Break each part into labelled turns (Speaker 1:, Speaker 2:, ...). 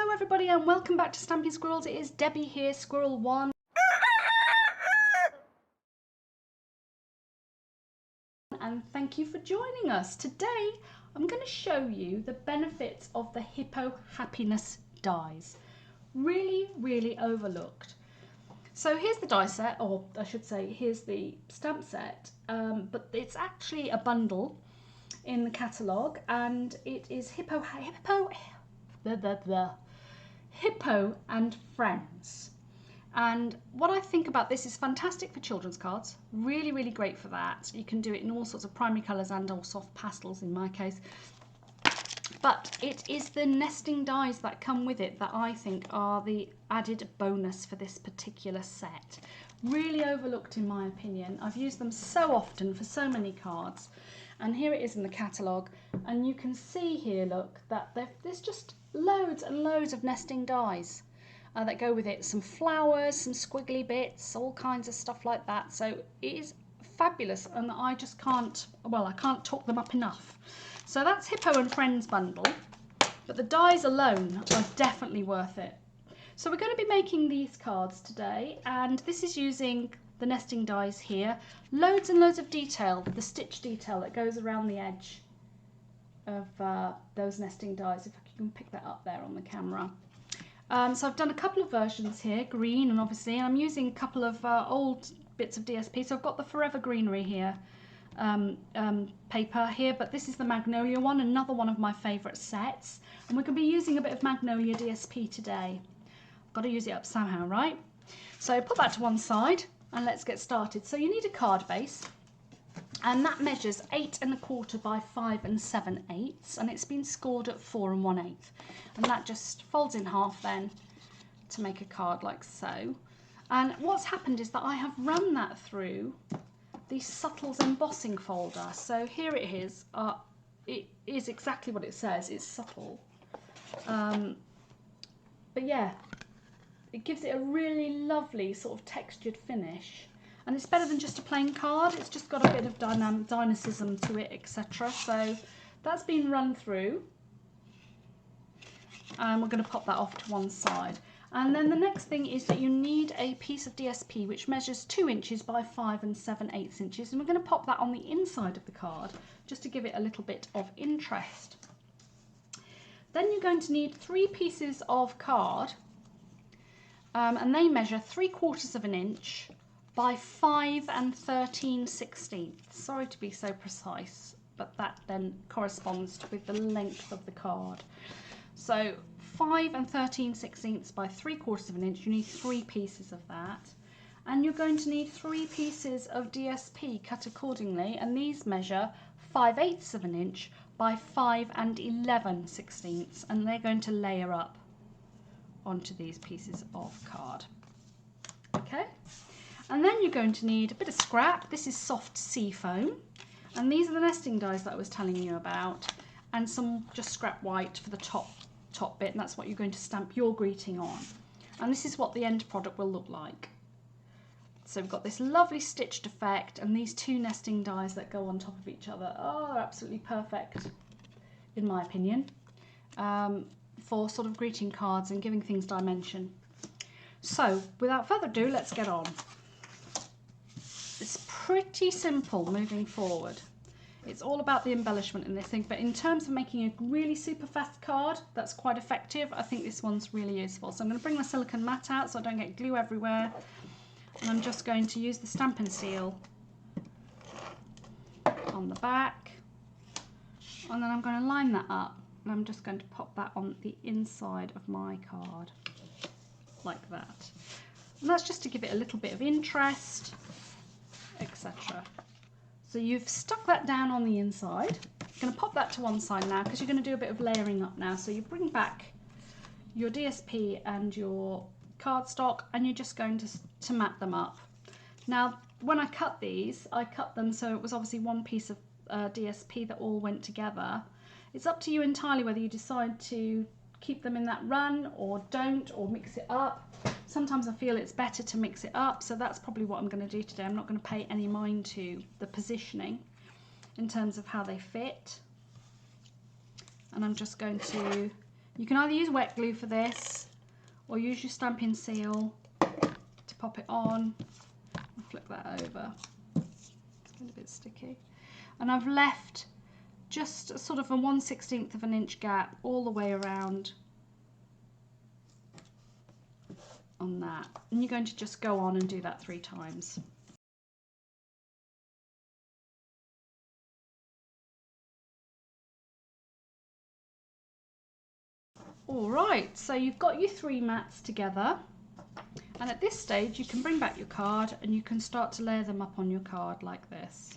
Speaker 1: Hello everybody and welcome back to Stampin Squirrels. It is Debbie here, Squirrel 1. And thank you for joining us. Today I'm going to show you the benefits of the HIPPO Happiness Dies. Really overlooked. So here's the die set, or I should say here's the stamp set, but it's actually a bundle in the catalogue, and it is Hippo and Friends. And what I think about this is fantastic for children's cards, really great for that. You can do it in all sorts of primary colours and all soft pastels in my case. But it is the nesting dies that come with it that I think are the added bonus for this particular set. Really overlooked in my opinion. I've used them so often for so many cards. And here it is in the catalogue, and you can see here, look, that there's just loads and loads of nesting dies that go with it. Some flowers, some squiggly bits, all kinds of stuff like that. So it is fabulous, and I just can't, well, I can't talk them up enough. So that's Hippo and Friends bundle, but the dies alone are definitely worth it. So we're going to be making these cards today, and this is using the nesting dies here. Loads and loads of detail, the stitch detail that goes around the edge of those nesting dies, if you can pick that up there on the camera. So I've done a couple of versions here, green, and obviously I'm using a couple of old bits of DSP. So I've got the Forever Greenery here, paper here, but this is the Magnolia one, another one of my favourite sets, and we're going to be using a bit of Magnolia DSP today. Got to use it up somehow, right? So put that to one side and let's get started. So you need a card base, and that measures 8 1/4 by 5 7/8, and it's been scored at 4 1/8, and that just folds in half then to make a card like so. And what's happened is that I have run that through the Subtles embossing folder. So here it is. It is exactly what it says. It's subtle, but yeah, it gives it a really lovely sort of textured finish, and it's better than just a plain card. It's just got a bit of dynamism to it, etc. So that's been run through, and we're going to pop that off to one side. And then the next thing is that you need a piece of DSP which measures 2 inches by 5 7/8 inches, and we're going to pop that on the inside of the card just to give it a little bit of interest. Then you're going to need 3 pieces of card, and they measure 3/4 inch by 5 13/16. Sorry to be so precise, but that then corresponds with the length of the card. So 5 13/16 by 3/4 inch, you need 3 pieces of that. And you're going to need 3 pieces of DSP cut accordingly, and these measure 5/8 inch by 5 11/16, and they're going to layer up onto these pieces of card. Okay, and then you're going to need a bit of scrap. This is soft sea foam, and these are the nesting dies that I was telling you about, and some just scrap white for the top bit, and that's what you're going to stamp your greeting on. And this is what the end product will look like. So we've got this lovely stitched effect, and these 2 nesting dies that go on top of each other. Oh, they're absolutely perfect in my opinion, for sort of greeting cards and giving things dimension. So without further ado, let's get on. It's pretty simple moving forward. It's all about the embellishment in this thing, but in terms of making a really super fast card that's quite effective, I think this one's really useful. So I'm going to bring my silicone mat out so I don't get glue everywhere, and I'm just going to use the Stampin' Seal on the back, and then I'm going to line that up, and I'm just going to pop that on the inside of my card like that. And that's just to give it a little bit of interest, etc. So you've stuck that down on the inside. I'm going to pop that to one side now because you're going to do a bit of layering up now. So you bring back your DSP and your cardstock, and you're just going to mat them up. Now, when I cut these, I cut them so it was obviously one piece of DSP that all went together. It's up to you entirely whether you decide to keep them in that run or don't, or mix it up. Sometimes I feel it's better to mix it up, so that's probably what I'm going to do today. I'm not going to pay any mind to the positioning in terms of how they fit, and I'm just going to You can either use wet glue for this or use your Stampin' Seal to pop it on. I'll flip that over. It's getting a bit sticky. And I've left just sort of a 1/16 of an inch gap all the way around on that. And you're going to just go on and do that 3 times. All right, so you've got your 3 mats together, and at this stage you can bring back your card and you can start to layer them up on your card like this.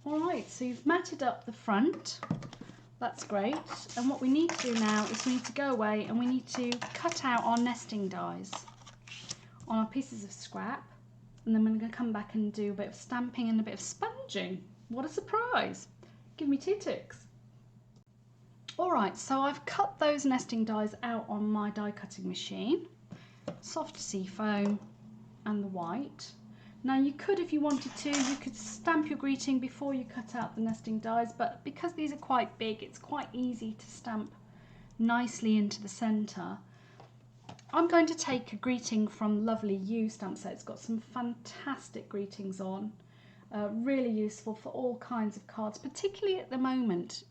Speaker 1: Alright, so you've matted up the front, that's great, and what we need to do now is we need to go away and we need to cut out our nesting dies on our pieces of scrap, and then we're going to come back and do a bit of stamping and a bit of sponging. What a surprise! Give me 2 ticks. Alright, so I've cut those nesting dies out on my die cutting machine, soft seafoam and the white. Now you could, if you wanted to, you could stamp your greeting before you cut out the nesting dies, but because these are quite big, it's quite easy to stamp nicely into the centre. I'm going to take a greeting from Lovely You stamp set. It's got some fantastic greetings on, really useful for all kinds of cards, particularly at the moment.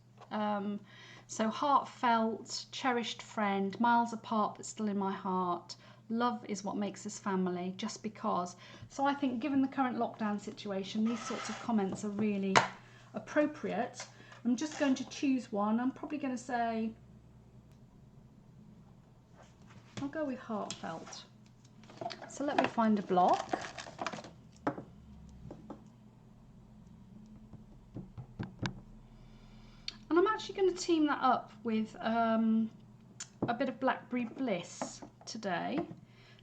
Speaker 1: So heartfelt, cherished friend, miles apart but still in my heart. Love is what makes us family, just because. So I think given the current lockdown situation, these sorts of comments are really appropriate. I'm just going to choose one. I'm probably going to say, I'll go with heartfelt. So let me find a block. And I'm actually going to team that up with a bit of Blackberry Bliss today.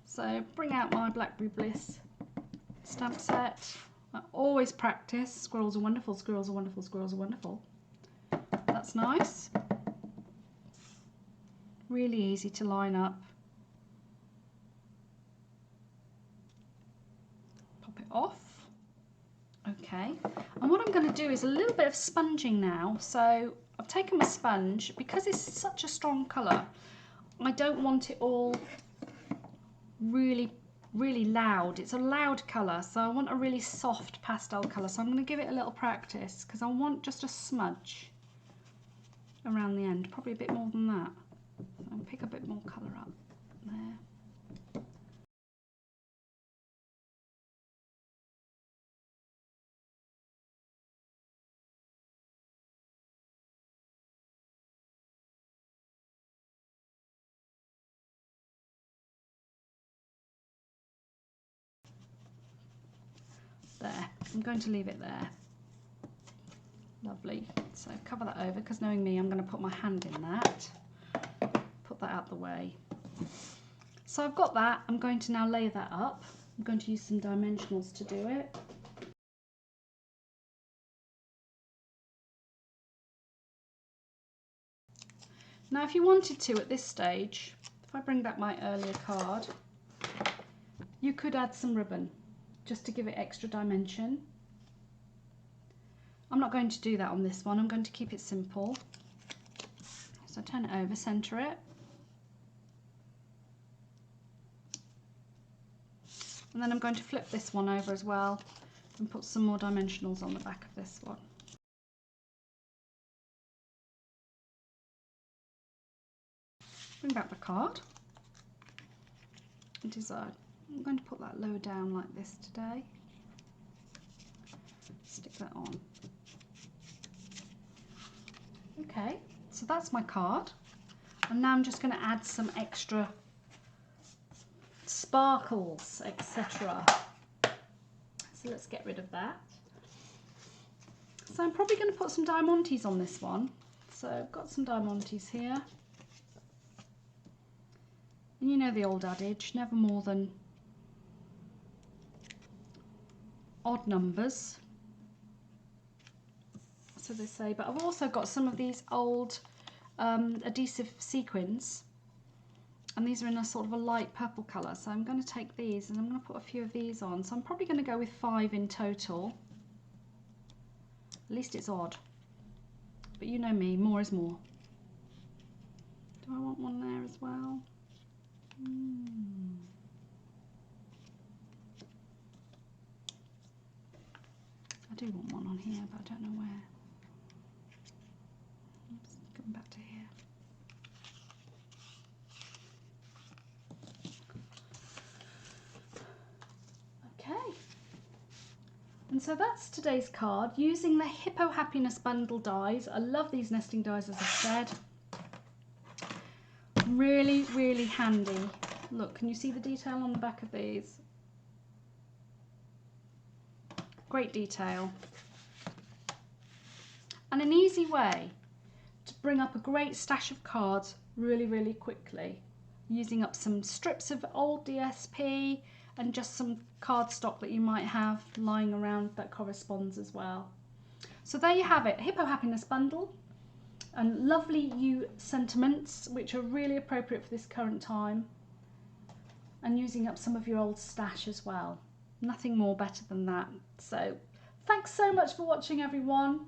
Speaker 1: So bring out my Blackberry Bliss stamp set. I always practice. Squirrels are wonderful, squirrels are wonderful, squirrels are wonderful. That's nice. Really easy to line up. Pop it off. Okay, and what I'm going to do is a little bit of sponging now. So I've taken my sponge, because it's such a strong colour, I don't want it all really loud. It's a loud colour, so I want a really soft pastel colour. So I'm going to give it a little practice, because I want just a smudge around the end, probably a bit more than that. I'll pick a bit more colour up there. There, I'm going to leave it there. Lovely. So cover that over, because knowing me, I'm going to put my hand in that. Put that out the way. So I've got that. I'm going to now lay that up. I'm going to use some dimensionals to do it. Now if you wanted to at this stage, if I bring back my earlier card, you could add some ribbon just to give it extra dimension. I'm not going to do that on this one. I'm going to keep it simple. So turn it over, centre it. And then I'm going to flip this one over as well and put some more dimensionals on the back of this one. Bring back the card. It is I'm going to put that lower down like this today. Stick that on. Okay, so that's my card. And now I'm just going to add some extra sparkles, etc. So let's get rid of that. So I'm probably going to put some diamantes on this one. So I've got some diamantes here. And you know the old adage, never more than odd numbers, so they say, but I've also got some of these old adhesive sequins, and these are in a sort of a light purple colour, so I'm going to take these and I'm going to put a few of these on. So I'm probably going to go with 5 in total. At least it's odd, but you know me, more is more. Do I want one there as well? I do want one on here, but I don't know where. Oops, come back to here. Okay. And so that's today's card using the Hippo Happiness Bundle dies. I love these nesting dies, as I said. Really, really handy. Look, can you see the detail on the back of these? Great detail. And an easy way to bring up a great stash of cards really, really quickly, using up some strips of old DSP and just some cardstock that you might have lying around that corresponds as well. So there you have it, Hippo Happiness Bundle, and lovely you sentiments which are really appropriate for this current time, and using up some of your old stash as well. Nothing more better than that. So thanks so much for watching, everyone.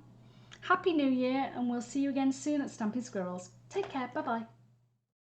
Speaker 1: Happy New Year, and we'll see you again soon at Stampin' Squirrels. Take care, bye bye.